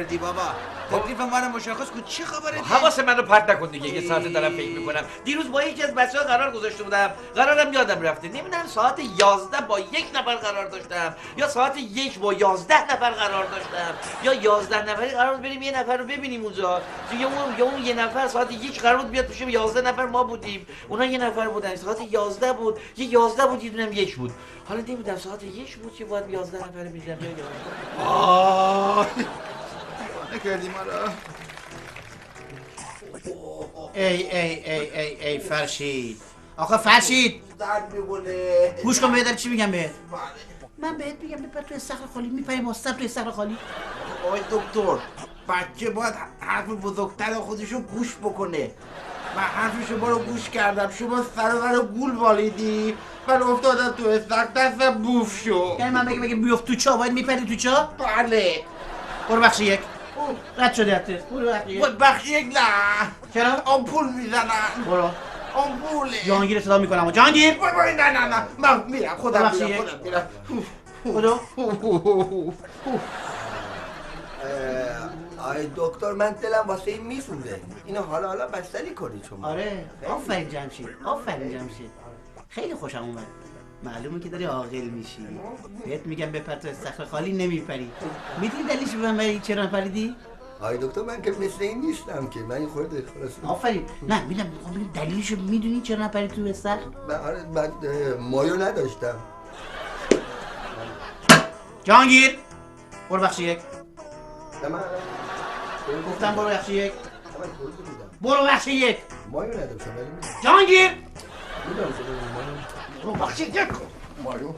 کردی بابا؟ تکلیف منو مشخص کن. چه خبره؟ حواس منو پرت نکن دیگه. یه ساعت دارم فکر میکنم. دیروز با یکی از بچه‌ها قرار گذاشته بودم. قرارم یادم رفته. نمیدونم ساعت 11 با یک نفر قرار داشتم یا ساعت 1 با 11 نفر قرار داشتم یا 11 نفری قرار بود بریم یه نفر رو ببینیم اونجا. یا اون یه نفر ساعت 1 قرار بود بیاد بشه 11 نفر ما بودیم. اونا یه نفر بودن. ساعت 11 بود. یه 11 بود یه دونم 1 بود. حالا نمیدونم ساعت 1 بود که باید 11 نفر می‌دیدم یا 11. آه نکردی ما را. ای فرشید. آقا فرشید درد می‌کنه. گوش کن بهت چی میگم بهت. من بهت میگم بپر تو استخر خالی. میپری مستر تو استخر خالی. آقای دکتر بچه باید حرف بزرگتر خودشو گوش بکنه. من حرف شما رو گوش کردم. شما سر گول والیدی. من افتادم تو استخر دستم بوف شد. یعنی من بگه بیفت تو چا باید میپری تو چا؟ بله. برو بخش یک. رد شده حتی. برو بخش یک نه. چرا؟ آمپول میزنن. برو. آمپوله. جهانگیر صدا میکنم. جهانگیر. نه من میرم خودم میرم. خدا. آی دکتر من دلم واسه این میسوزه. اینو حالا بستری کنی شما. آره آفرین جمشید. خیلی خوشم اومد. معلومه که داری عاقل میشی. بهت میگم بپر تو استخر خالی نمیپری. میدونی دلیلش به من بری چرا نپریدی؟ آی دکتر من که مثل این نیستم که من این خورده خلاص. آفرین. نه میگم دلیلشو میدونی چرا نپری تو استخر؟ من مایو نداشتم. جهانگیر برو بخش یک. نه من گفتم برو بخش یک. من خورده بودم. برو بخش یک. مایو نداشتم ولی جهانگیر میدونم برو بخش یک. مایو